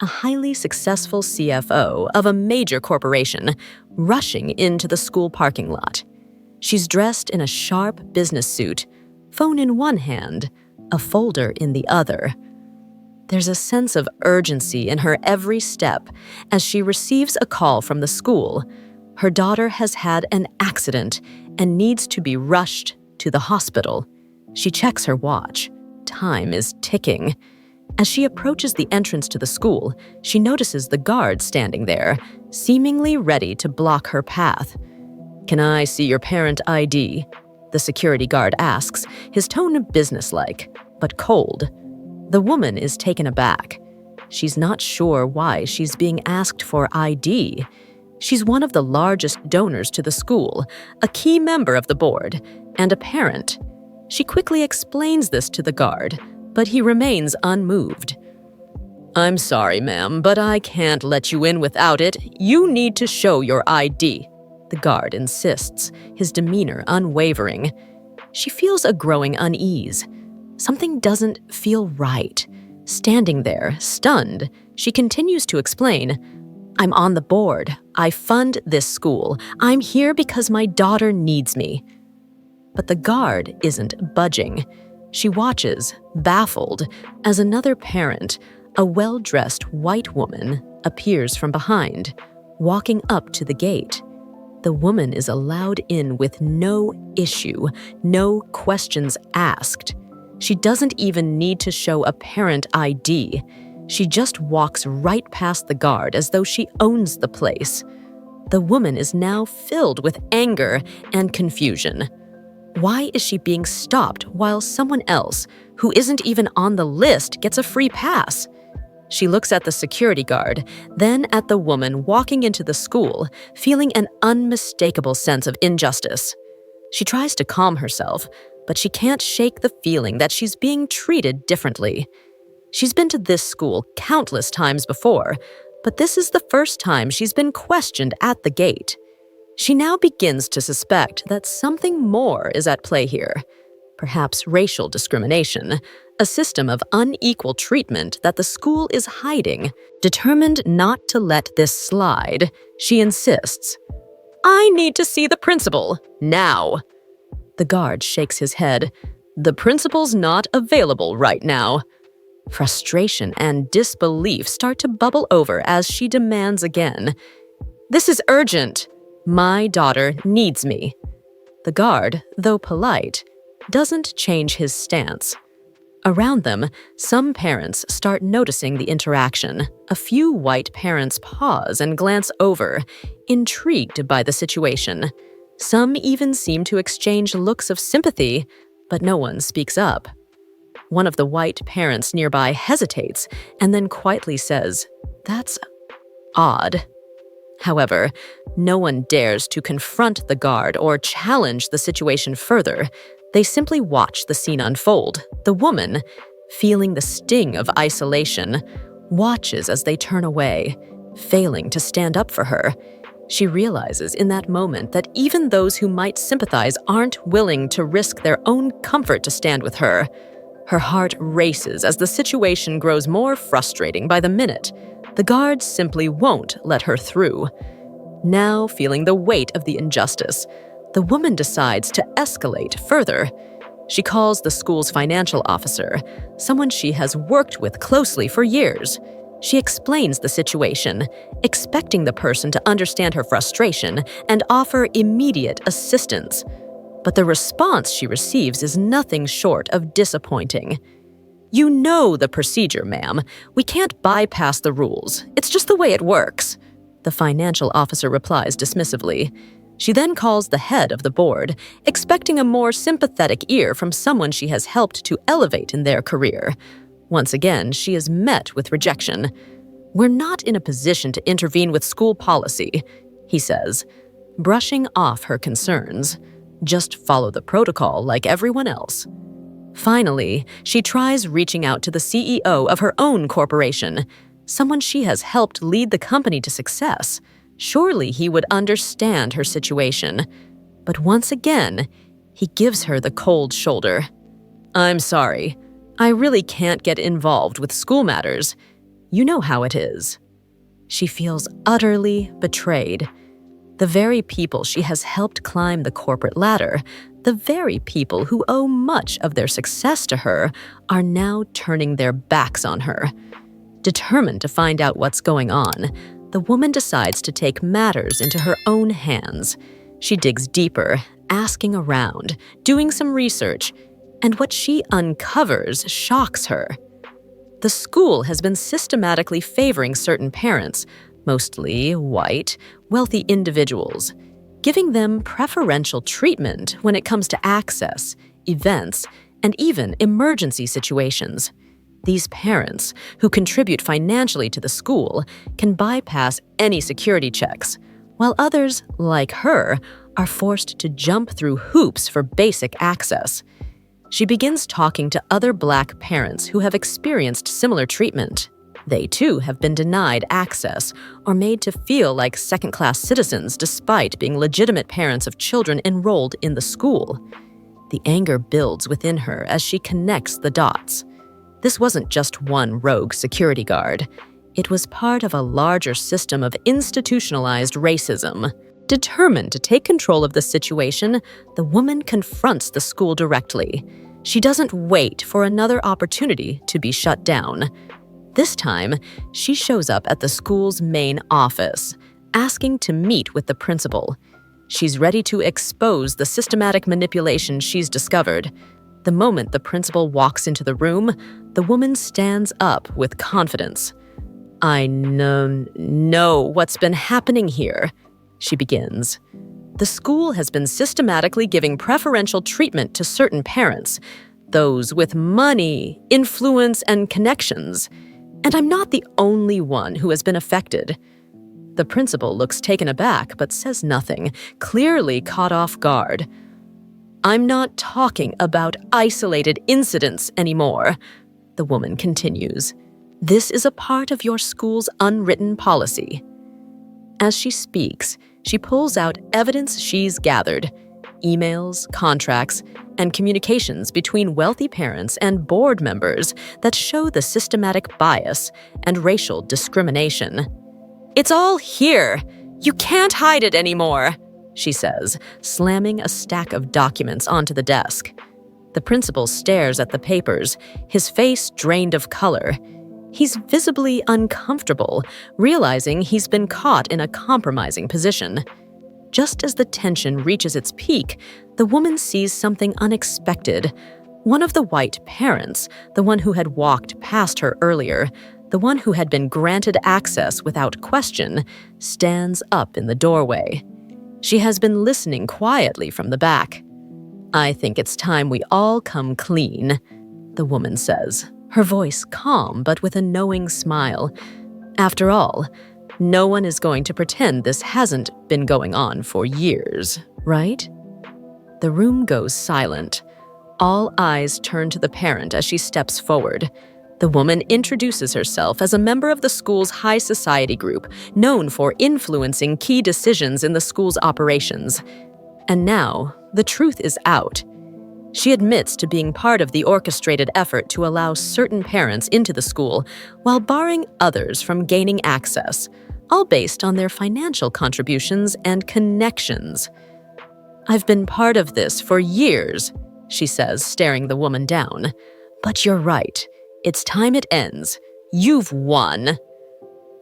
a highly successful CFO of a major corporation, rushing into the school parking lot. She's dressed in a sharp business suit, phone in one hand, a folder in the other. There's a sense of urgency in her every step as she receives a call from the school. Her daughter has had an accident and needs to be rushed to the hospital. She checks her watch. Time is ticking. As she approaches the entrance to the school, she notices the guard standing there, seemingly ready to block her path. "Can I see your parent ID?" the security guard asks, his tone businesslike, but cold. The woman is taken aback. She's not sure why she's being asked for ID. She's one of the largest donors to the school, a key member of the board, and a parent. She quickly explains this to the guard, but he remains unmoved. "I'm sorry, ma'am, but I can't let you in without it. You need to show your ID," the guard insists, his demeanor unwavering. She feels a growing unease. Something doesn't feel right. Standing there, stunned, she continues to explain, "I'm on the board. I fund this school. I'm here because my daughter needs me." But the guard isn't budging. She watches, baffled, as another parent, a well-dressed white woman, appears from behind, walking up to the gate. The woman is allowed in with no issue, no questions asked. She doesn't even need to show a parent ID. She just walks right past the guard as though she owns the place. The woman is now filled with anger and confusion. Why is she being stopped while someone else, who isn't even on the list, gets a free pass? She looks at the security guard, then at the woman walking into the school, feeling an unmistakable sense of injustice. She tries to calm herself, but she can't shake the feeling that she's being treated differently. She's been to this school countless times before, but this is the first time she's been questioned at the gate. She now begins to suspect that something more is at play here. Perhaps racial discrimination, a system of unequal treatment that the school is hiding. Determined not to let this slide, she insists, "I need to see the principal, now." The guard shakes his head. "The principal's not available right now." Frustration and disbelief start to bubble over as she demands again, "This is urgent. My daughter needs me." The guard, though polite, doesn't change his stance. Around them, some parents start noticing the interaction. A few white parents pause and glance over, intrigued by the situation. Some even seem to exchange looks of sympathy, but no one speaks up. One of the white parents nearby hesitates and then quietly says, "That's odd." However, no one dares to confront the guard or challenge the situation further. They simply watch the scene unfold. The woman, feeling the sting of isolation, watches as they turn away, failing to stand up for her. She realizes in that moment that even those who might sympathize aren't willing to risk their own comfort to stand with her. Her heart races as the situation grows more frustrating by the minute. The guards simply won't let her through. Now, feeling the weight of the injustice, the woman decides to escalate further. She calls the school's financial officer, someone she has worked with closely for years. She explains the situation, expecting the person to understand her frustration and offer immediate assistance. But the response she receives is nothing short of disappointing. "You know the procedure, ma'am. We can't bypass the rules. It's just the way it works," the financial officer replies dismissively. She then calls the head of the board, expecting a more sympathetic ear from someone she has helped to elevate in their career. Once again, she is met with rejection. "We're not in a position to intervene with school policy," he says, brushing off her concerns. "Just follow the protocol like everyone else." Finally, she tries reaching out to the CEO of her own corporation, someone she has helped lead the company to success. Surely he would understand her situation. But once again, he gives her the cold shoulder. "I'm sorry. I really can't get involved with school matters. You know how it is. She feels utterly betrayed. The very people she has helped climb the corporate ladder, the very people who owe much of their success to her, are now turning their backs on her. Determined to find out what's going on, the woman decides to take matters into her own hands. She digs deeper, asking around, doing some research, and what she uncovers shocks her. The school has been systematically favoring certain parents, mostly white, wealthy individuals, giving them preferential treatment when it comes to access, events, and even emergency situations. These parents, who contribute financially to the school, can bypass any security checks, while others, like her, are forced to jump through hoops for basic access. She begins talking to other Black parents who have experienced similar treatment. They too have been denied access or made to feel like second-class citizens despite being legitimate parents of children enrolled in the school. The anger builds within her as she connects the dots. This wasn't just one rogue security guard. It was part of a larger system of institutionalized racism. Determined to take control of the situation, the woman confronts the school directly. She doesn't wait for another opportunity to be shut down. This time, she shows up at the school's main office, asking to meet with the principal. She's ready to expose the systematic manipulation she's discovered. The moment the principal walks into the room, the woman stands up with confidence. "I know what's been happening here," she begins. "The school has been systematically giving preferential treatment to certain parents, those with money, influence, and connections. And I'm not the only one who has been affected." The principal looks taken aback but says nothing, clearly caught off guard. "I'm not talking about isolated incidents anymore," the woman continues. "This is a part of your school's unwritten policy." As she speaks, she pulls out evidence she's gathered, emails, contracts, and communications between wealthy parents and board members that show the systematic bias and racial discrimination. "It's all here. You can't hide it anymore," she says, slamming a stack of documents onto the desk. The principal stares at the papers, his face drained of color. He's visibly uncomfortable, realizing he's been caught in a compromising position. Just as the tension reaches its peak, the woman sees something unexpected. One of the white parents, the one who had walked past her earlier, the one who had been granted access without question, stands up in the doorway. She has been listening quietly from the back. "I think it's time we all come clean," the woman says, her voice calm but with a knowing smile. "After all, no one is going to pretend this hasn't been going on for years, right?" The room goes silent. All eyes turn to the parent as she steps forward. The woman introduces herself as a member of the school's high society group, known for influencing key decisions in the school's operations. And now, the truth is out. She admits to being part of the orchestrated effort to allow certain parents into the school while barring others from gaining access, all based on their financial contributions and connections. "I've been part of this for years," she says, staring the woman down. "But you're right. It's time it ends. You've won."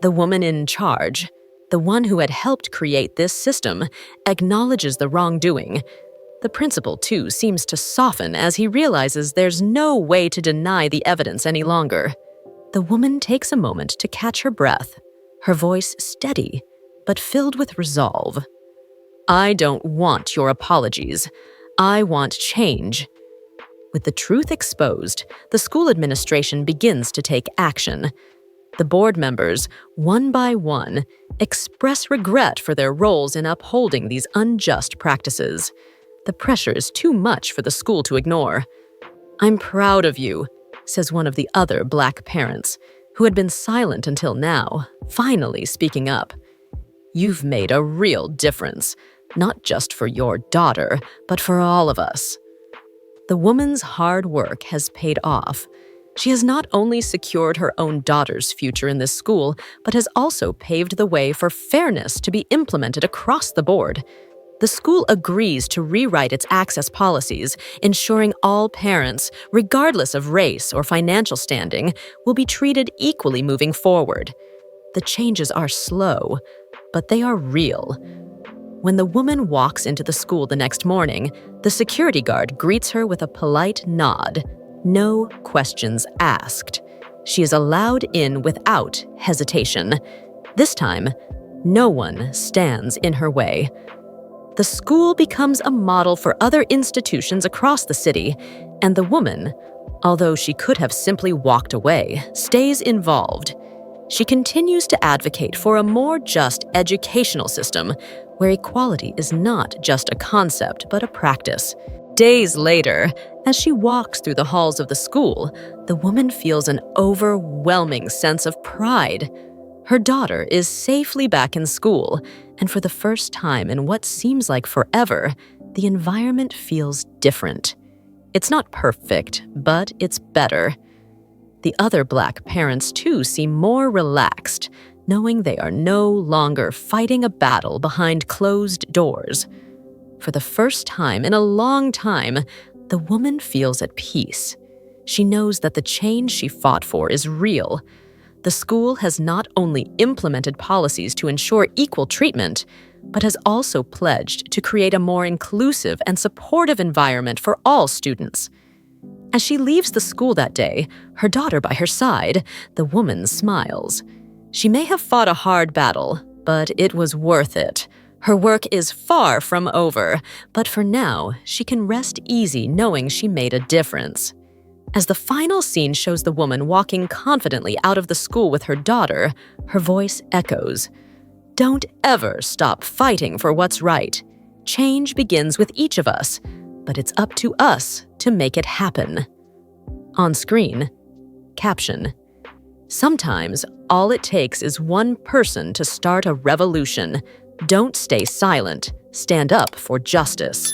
The woman in charge, the one who had helped create this system, acknowledges the wrongdoing. The principal, too, seems to soften as he realizes there's no way to deny the evidence any longer. The woman takes a moment to catch her breath, her voice steady, but filled with resolve. "I don't want your apologies. I want change." With the truth exposed, the school administration begins to take action. The board members, one by one, express regret for their roles in upholding these unjust practices. The pressure is too much for the school to ignore. "I'm proud of you," says one of the other Black parents, who had been silent until now, finally speaking up. "You've made a real difference, not just for your daughter, but for all of us." The woman's hard work has paid off. She has not only secured her own daughter's future in this school, but has also paved the way for fairness to be implemented across the board. The school agrees to rewrite its access policies, ensuring all parents, regardless of race or financial standing, will be treated equally moving forward. The changes are slow, but they are real. When the woman walks into the school the next morning, the security guard greets her with a polite nod. No questions asked. She is allowed in without hesitation. This time, no one stands in her way. The school becomes a model for other institutions across the city, and the woman, although she could have simply walked away, stays involved. She continues to advocate for a more just educational system where equality is not just a concept but a practice. Days later, as she walks through the halls of the school, the woman feels an overwhelming sense of pride. Her daughter is safely back in school, and for the first time in what seems like forever, the environment feels different. It's not perfect, but it's better. The other Black parents, too, seem more relaxed, knowing they are no longer fighting a battle behind closed doors. For the first time in a long time, the woman feels at peace. She knows that the change she fought for is real. The school has not only implemented policies to ensure equal treatment, but has also pledged to create a more inclusive and supportive environment for all students. As she leaves the school that day, her daughter by her side, the woman smiles. She may have fought a hard battle, but it was worth it. Her work is far from over, but for now, she can rest easy knowing she made a difference. As the final scene shows the woman walking confidently out of the school with her daughter, her voice echoes. Don't ever stop fighting for what's right. Change begins with each of us, but it's up to us to make it happen. On screen, caption. Sometimes all it takes is one person to start a revolution. Don't stay silent. Stand up for justice.